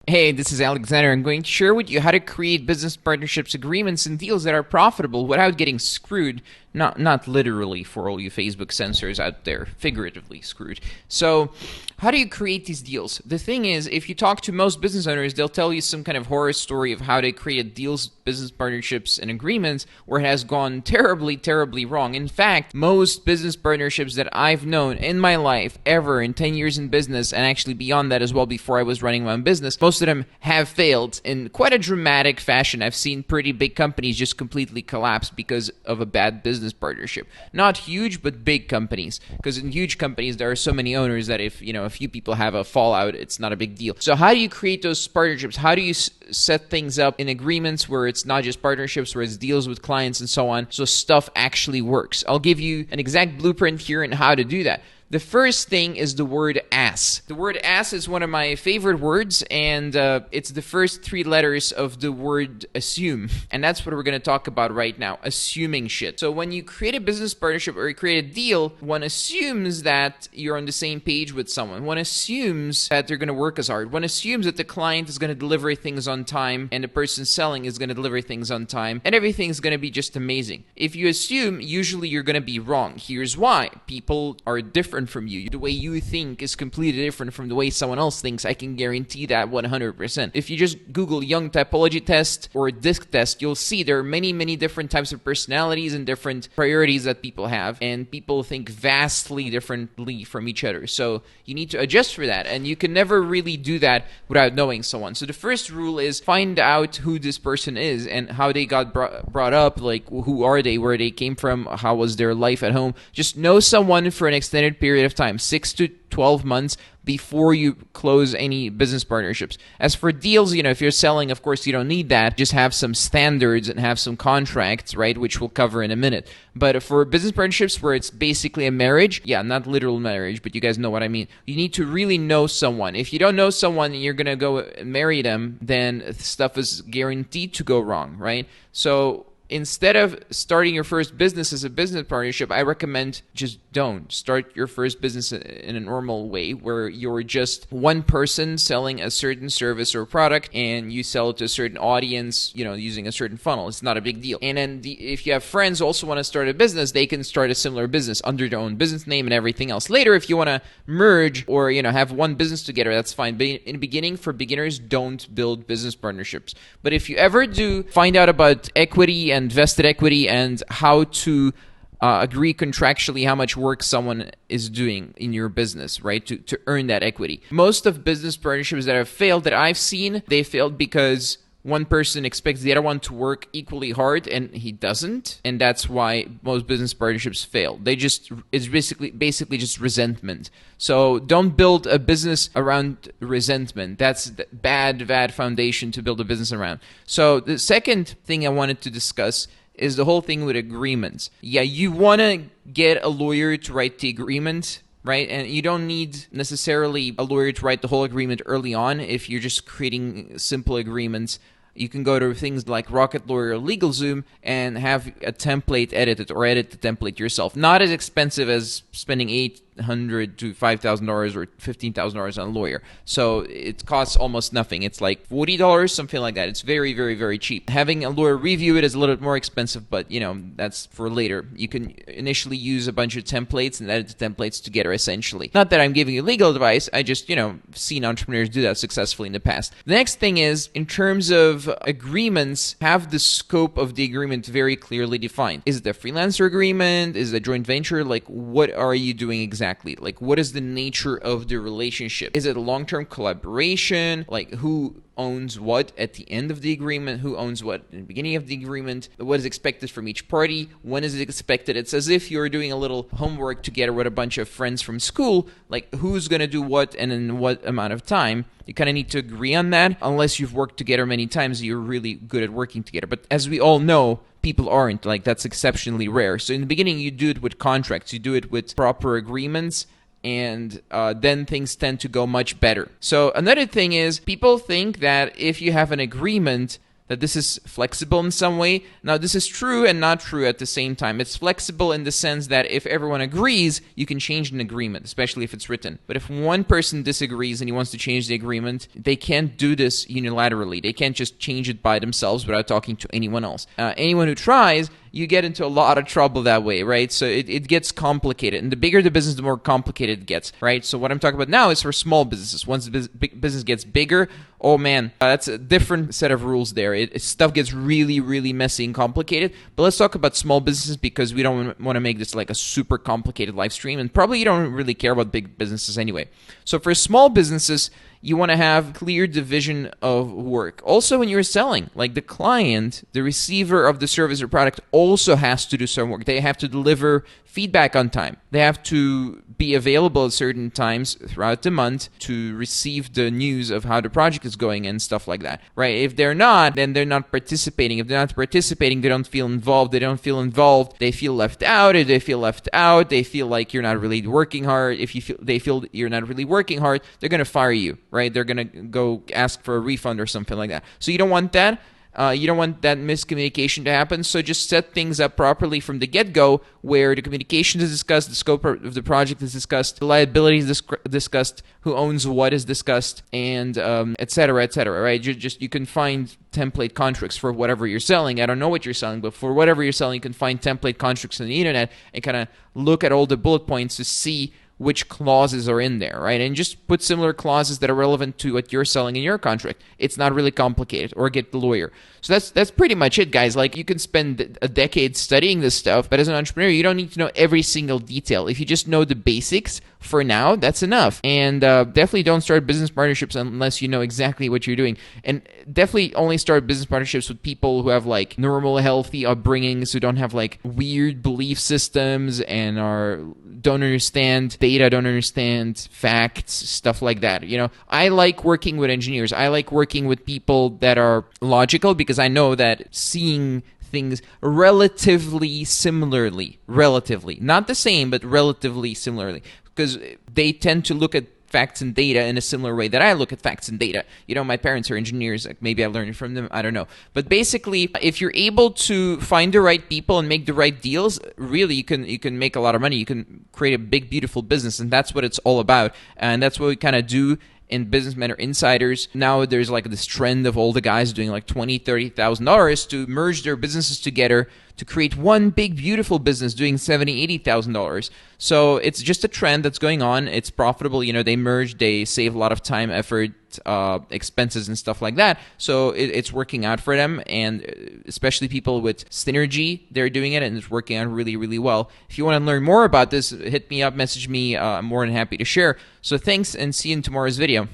Hey, this is Alexander. I'm going to share with you how to create business partnerships, agreements, and deals that are profitable without getting screwed. Not literally for all you Facebook censors out there, figuratively screwed. So, how do you create these deals? The thing is, if you talk to most business owners, they'll tell you some kind of horror story of how they created deals, business partnerships, and agreements where it has gone terribly, terribly wrong. In fact, most business partnerships that I've known in my life, ever in 10 years in business, and actually beyond that as well before I was running my own business, most of them have failed in quite a dramatic fashion. I've seen pretty big companies just completely collapse because of a bad business partnership. Not huge, but big companies. Because in huge companies, there are so many owners that if a few people have a fallout, it's not a big deal. So how do you create those partnerships? How do you set things up in agreements where it's not just partnerships, where it's deals with clients and so on, so stuff actually works? I'll give you an exact blueprint here on how to do that. The first thing is the word ass. The word ass is one of my favorite words, and it's the first three letters of the word assume. And that's what we're going to talk about right now, assuming shit. So when you create a business partnership or you create a deal, one assumes that you're on the same page with someone. One assumes that they're going to work as hard. One assumes that the client is going to deliver things on time and the person selling is going to deliver things on time, and everything's going to be just amazing. If you assume, usually you're going to be wrong. Here's why. People are different from you. The way you think is completely different from the way someone else thinks. I can guarantee that 100%. If you just Google Young typology test or disc test, you'll see there are many, many different types of personalities and different priorities that people have, and people think vastly differently from each other. So you need to adjust for that, and you can never really do that without knowing someone. So the first rule is find out who this person is and how they got brought up, like who are they, where they came from, how was their life at home. Just know someone for an extended period of time, 6 to 12 months before you close any business partnerships. As for deals, if you're selling, of course, you don't need that. Just have some standards and have some contracts, right, which we'll cover in a minute. But for business partnerships where it's basically a marriage, yeah, not literal marriage, but you guys know what I mean. You need to really know someone. If you don't know someone and you're going to go marry them, then stuff is guaranteed to go wrong, right? So instead of starting your first business as a business partnership, I recommend just don't. Start your first business in a normal way where you're just one person selling a certain service or product and you sell it to a certain audience, using a certain funnel. It's not a big deal. And then if you have friends who also want to start a business, they can start a similar business under their own business name and everything else. Later, if you want to merge or, have one business together, that's fine. But in the beginning, for beginners, don't build business partnerships. But if you ever do find out about equity and vested equity and how to agree contractually how much work someone is doing in your business, right, to earn that equity. Most of business partnerships that have failed that I've seen, they failed because one person expects the other one to work equally hard and he doesn't, and that's why most business partnerships fail. It's basically just resentment. So don't build a business around resentment. That's the bad foundation to build a business around. So the second thing I wanted to discuss is the whole thing with agreements. Yeah, you want to get a lawyer to write the agreement, right? And you don't need necessarily a lawyer to write the whole agreement early on if you're just creating simple agreements. You can go to things like Rocket Lawyer or LegalZoom and have a template edited or edit the template yourself. Not as expensive as spending $800 to $5,000 or $15,000 on a lawyer. So it costs almost nothing. It's like $40, something like that. It's very, very, very cheap. Having a lawyer review it is a little bit more expensive, but that's for later. You can initially use a bunch of templates and edit the templates together, essentially. Not that I'm giving you legal advice. I just, seen entrepreneurs do that successfully in the past. The next thing is, in terms of agreements, have the scope of the agreement very clearly defined. Is it a freelancer agreement? Is it a joint venture? Like, what are you doing exactly? Like, what is the nature of the relationship? Is it a long-term collaboration? Like, who owns what at the end of the agreement? Who owns what in the beginning of the agreement? What is expected from each party? When is it expected? It's as if you're doing a little homework together with a bunch of friends from school, like who's going to do what and in what amount of time. You kind of need to agree on that. Unless you've worked together many times, you're really good at working together. But as we all know, people aren't. Like, that's exceptionally rare. So in the beginning, you do it with contracts. You do it with proper agreements, and then things tend to go much better. So another thing is, people think that if you have an agreement, that this is flexible in some way. Now, this is true and not true at the same time. It's flexible in the sense that if everyone agrees, you can change an agreement, especially if it's written. But if one person disagrees and he wants to change the agreement, they can't do this unilaterally. They can't just change it by themselves without talking to anyone else. Anyone who tries, you get into a lot of trouble that way, right? So it gets complicated. And the bigger the business, the more complicated it gets, right? So what I'm talking about now is for small businesses. Once the business gets bigger, oh man, that's a different set of rules there. Stuff gets really, really messy and complicated. But let's talk about small businesses because we don't want to make this like a super complicated live stream. And probably you don't really care about big businesses anyway. So for small businesses, you want to have clear division of work. Also, when you're selling, like the client, the receiver of the service or product also has to do some work. They have to deliver feedback on time. They have to be available at certain times throughout the month to receive the news of how the project is going and stuff like that, right? If they're not, then they're not participating. If they're not participating, they don't feel involved. They don't feel involved, they feel left out. If they feel left out, they feel like you're not really working hard. If they feel you're not really working hard, they're going to fire you, right? They're going to go ask for a refund or something like that. So you don't want that. You don't want that miscommunication to happen, so just set things up properly from the get-go where the communication is discussed, the scope of the project is discussed, the liability is discussed, who owns what is discussed, and et cetera, right? You can find template contracts for whatever you're selling. I don't know what you're selling, but for whatever you're selling, you can find template contracts on the internet and kind of look at all the bullet points to see which clauses are in there, right? And just put similar clauses that are relevant to what you're selling in your contract. It's not really complicated, or get the lawyer. So that's pretty much it, guys. Like, you can spend a decade studying this stuff, but as an entrepreneur, you don't need to know every single detail. If you just know the basics for now, that's enough. And definitely don't start business partnerships unless you know exactly what you're doing. And definitely only start business partnerships with people who have like normal, healthy upbringings, who don't have like weird belief systems and don't understand data, don't understand facts, stuff like that. You know, I like working with engineers. I like working with people that are logical because I know that seeing things relatively similarly, not the same, but relatively similarly, because they tend to look at facts and data in a similar way that I look at facts and data. You know, my parents are engineers. Like, maybe I learned it from them. I don't know. But basically, if you're able to find the right people and make the right deals, really, you can make a lot of money. You can create a big, beautiful business, and that's what it's all about. And that's what we kind of do in Business Mentor Insiders. Now there's like this trend of all the guys doing like $20,000, $30,000 to merge their businesses together to create one big, beautiful business doing $70,000, $80,000. So it's just a trend that's going on. It's profitable. You know, they merge, they save a lot of time, effort, expenses and stuff like that. So it's working out for them, and especially people with synergy, they're doing it and it's working out really, really well. If you want to learn more about this, hit me up, message me. I'm more than happy to share. So thanks, and see you in tomorrow's video.